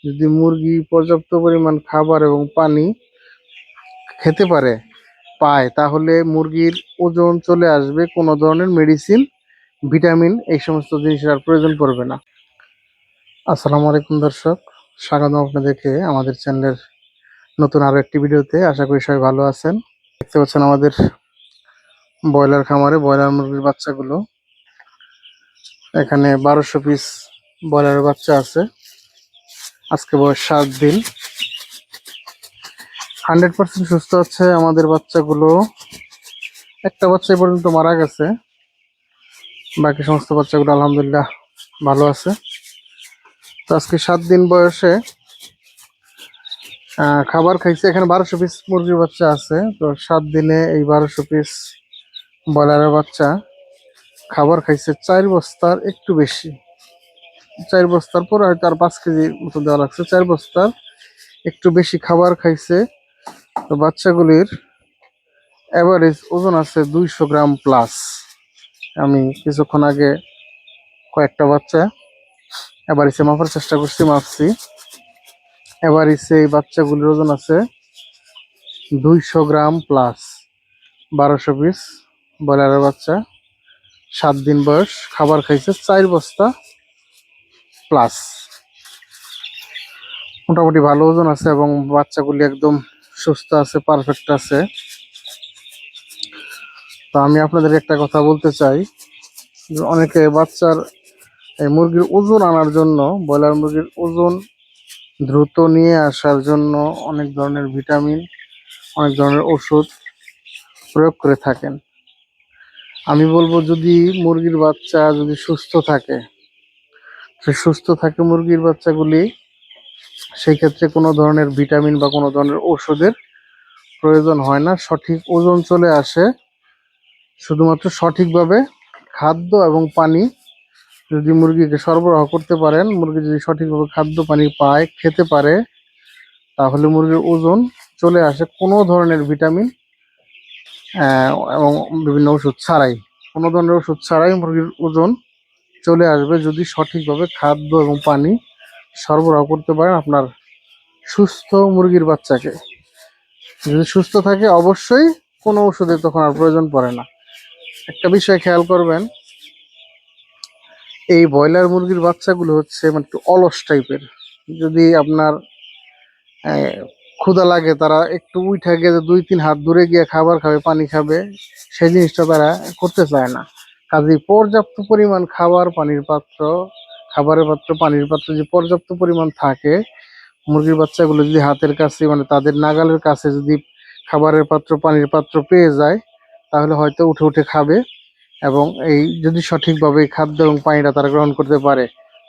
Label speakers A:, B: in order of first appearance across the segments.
A: যদি মুরগি পর্যাপ্ত পরিমাণ খাবার এবং পানি খেতে পায়, তাহলে মুরগির ওজন চলে আসবে। কোনো ধরনের মেডিসিন, ভিটামিন এই সমস্ত জিনিসের আর প্রয়োজন পড়বে না। আসসালামু আলাইকুম দর্শক, স্বাগতম আপনাদেরকে আমাদের চ্যানেলের নতুন আরো একটি ভিডিওতে। আশা করি সবাই ভালো আছেন। দেখতে পাচ্ছেন আমাদের ব্রয়লার খামারে ব্রয়লার মুরগির বাচ্চাগুলো। এখানে 1200 পিস ব্রয়লারের বাচ্চা আছে। আজকে বয়স 7 দিন। 100% সুস্থ আছে আমাদের বাচ্চাগুলো। একটা বাচ্চা এ পর্যন্ত মারা গেছে, বাকি সমস্ত বাচ্চাগুলো আলহামদুলিল্লাহ ভালো আছে। তো আজকে 7 দিন বয়সে খাবার খাইছে। এখানে 1200 পিস মুরগির বাচ্চা আছে। তো 7 দিনে এই 1200 পিস ব্রয়লারের বাচ্চা খাবার খাইছে 4 বস্তার একটু বেশি। 4 বস্তার পর হয়তো আর 5 কেজি মতো দেওয়া লাগছে। 4 বস্তার একটু বেশি খাবার খাইছে। তো বাচ্চাগুলির এভারেজ ওজন আছে 200 গ্রাম প্লাস। আমি কিছুক্ষণ আগে কয়েকটা বাচ্চা এভারেজে মাপার চেষ্টা করছি, মাপছি। এভারেজে এই বাচ্চাগুলির ওজন আছে 200 গ্রাম প্লাস। 1200 পিস ব্রয়লারের বাচ্চা, 7 দিন বয়স, খাবার খাইছে 4 বস্তা প্লাস। মোটামুটি ভালো ওজন আছে এবং বাচ্চাগুলি একদম সুস্থ আছে, পারফেক্ট আছে। তো আমি আপনাদের একটা কথা বলতে চাই, অনেকে বাচ্চার এই মুরগির ওজন আনার জন্য, ব্রয়লার মুরগির ওজন দ্রুত নিয়ে আসার জন্য অনেক ধরনের ভিটামিন, অনেক ধরনের ওষুধ প্রয়োগ করে থাকেন। আমি বলবো, যদি মুরগির বাচ্চা যদি সুস্থ থাকে মুরগির বাচ্চাগুলি, সেই ক্ষেত্রে কোনো ধরনের ভিটামিন বা কোনো ধরনের ওষুধের প্রয়োজন হয় না। সঠিক ওজন চলে আসে শুধুমাত্র সঠিকভাবে খাদ্য এবং পানি যদি মুরগিকে সরবরাহ করতে পারেন। মুরগি যদি সঠিকভাবে খাদ্য পানি পায়, খেতে পারে, তাহলে মুরগির ওজন চলে আসে কোনো ধরনের ভিটামিন এবং বিভিন্ন ওষুধ ছাড়াই। কোনো ধরনের ওষুধ ছাড়াই মুরগির ওজন চলে আসবে, যদি সঠিকভাবে খাদ্য এবং পানি সরবরাহ করতে পারেন আপনার সুস্থ মুরগির বাচ্চাকে। যদি সুস্থ থাকে, অবশ্যই কোনো ওষুধের তখন আর প্রয়োজন পড়ে না। একটা বিষয় খেয়াল করবেন, এই ব্রয়লার মুরগির বাচ্চাগুলো হচ্ছে মানে একটু অলস টাইপের। যদি আপনার ক্ষুধা লাগে, তারা একটু উঠে গিয়ে 2-3 হাত দূরে গিয়ে খাবার খাবে, পানি খাবে, সেই জিনিসটা তারা করতে চায় না। কাজেই পর্যাপ্ত পরিমাণ খাবারের পাত্র, পানির পাত্র যদি পর্যাপ্ত পরিমাণ থাকে, মুরগির বাচ্চাগুলো যদি হাতের কাছে, মানে তাদের নাগালের কাছে যদি খাবারের পাত্র, পানির পাত্র পেয়ে যায়, তাহলে হয়তো উঠে উঠে খাবে। এবং এই যদি সঠিকভাবে খাদ্য এবং পানিটা তারা গ্রহণ করতে পারে,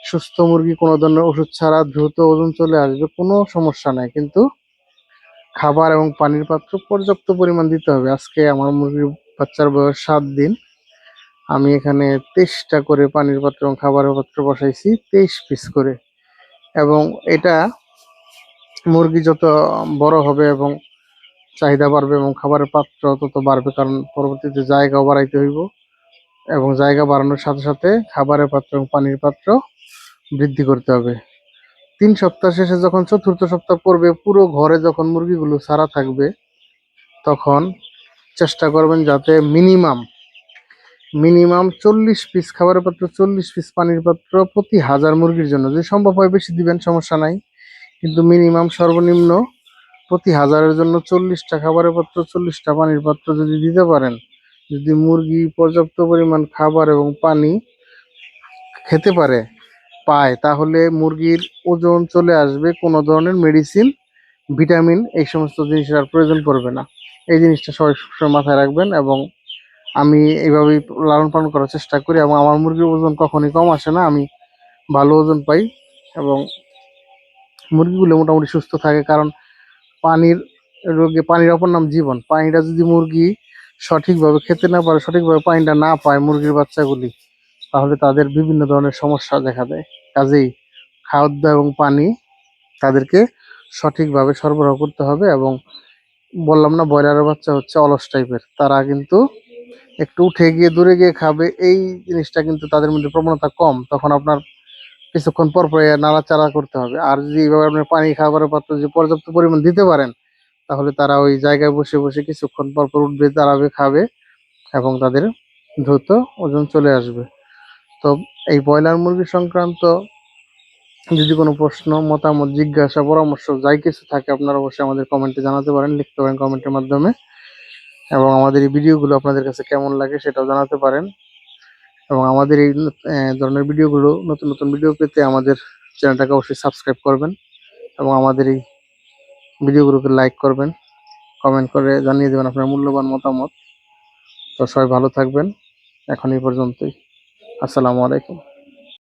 A: সুস্থ মুরগি কোনো ধরনের ওষুধ ছাড়া দ্রুত ওজন চলে আসবে, কোনো সমস্যা নাই। কিন্তু খাবার এবং পানির পাত্র পর্যাপ্ত পরিমাণ দিতে হবে। আজকে আমার মুরগির বাচ্চার বয়স 7 দিন। আমি এখানে 23টা করে পানির পাত্র এবং খাবারের পাত্র বসাইছি, 23 পিস করে। এবং এটা মুরগি যত বড় হবে এবং চাহিদা বাড়বে এবং খাবারের পাত্র তত বাড়বে, কারণ পরবর্তীতে জায়গাও বাড়াইতে হইব। এবং জায়গা বাড়ানোর সাথে সাথে খাবারের পাত্র এবং পানির পাত্র বৃদ্ধি করতে হবে। 3 সপ্তাহ শেষে যখন 4র্থ সপ্তাহ পড়বে, পুরো ঘরে যখন মুরগিগুলো ছাড়া থাকবে, তখন চেষ্টা করবেন যাতে মিনিমাম 40 পিস খাবারের পাত্র, 40 পিস পানির পাত্র প্রতি 1000 মুরগির জন্য। যদি সম্ভব হয় বেশি দিবেন, সমস্যা নাই, কিন্তু মিনিমাম সর্বনিম্ন প্রতি 1000-এর জন্য 40টা খাবারের পাত্র, 40টা পানির পাত্র যদি দিতে পারেন, যদি মুরগি পর্যাপ্ত পরিমাণ খাবার এবং পানি খেতে পায়, তাহলে মুরগির ওজন চলে আসবে। কোনো ধরনের মেডিসিন, ভিটামিন এই সমস্ত জিনিসের আর প্রয়োজন পড়বে না। এই জিনিসটা সবাই সবসময় মাথায় রাখবেন। এবং আমি এইভাবেই লালন পালন করার চেষ্টা করি এবং আমার মুরগির ওজন কখনই কম আসে না, আমি ভালো ওজন পাই এবং মুরগিগুলো মোটামুটি সুস্থ থাকে। কারণ পানির অপর নাম জীবন। পানিটা যদি মুরগি সঠিকভাবে খেতে না পারে, সঠিকভাবে পানিটা না পায় মুরগির বাচ্চাগুলি, তাহলে তাদের বিভিন্ন ধরনের সমস্যা দেখা দেয়। কাজেই খাদ্য এবং পানি তাদেরকে সঠিকভাবে সরবরাহ করতে হবে। এবং বললাম না, ব্রয়লারের বাচ্চা হচ্ছে অলস টাইপের, তারা কিন্তু একটু উঠে গিয়ে দূরে গিয়ে খাবে, এই জিনিসটা কিন্তু তাদের মধ্যে প্রবণতা কম। তখন আপনার কিছুক্ষণ পর পর নাড়াচাড়া করতে হবে। আর যদি এইভাবে আপনি পানি খাবারের পাত্র যদি পর্যাপ্ত পরিমাণ দিতে পারেন, তাহলে তারা ওই জায়গায় বসে বসে কিছুক্ষণ পর পর উঠবে, দাঁড়াবে, খাবে এবং তাদের দ্রুত ওজন চলে আসবে। তো এই ব্রয়লার মুরগি সংক্রান্ত যদি কোনো প্রশ্ন, মতামত, জিজ্ঞাসা, পরামর্শ যাই কিছু থাকে, আপনারা অবশ্যই আমাদের কমেন্টে জানাতে পারেন, লিখতে পারেন কমেন্টের মাধ্যমে। এবং আমাদের এই ভিডিওগুলো আপনাদের কাছে কেমন লাগে সেটাও জানাতে পারেন। এবং আমাদের এই ধরনের ভিডিওগুলো, নতুন নতুন ভিডিও পেতে আমাদের চ্যানেলটাকে অবশ্যই সাবস্ক্রাইব করবেন এবং আমাদের এই ভিডিওগুলোকে লাইক করবেন, কমেন্ট করে জানিয়ে দেবেন আপনার মূল্যবান মতামত। তো সবাই ভালো থাকবেন। এখন এই পর্যন্তই। আসসালামু আলাইকুম।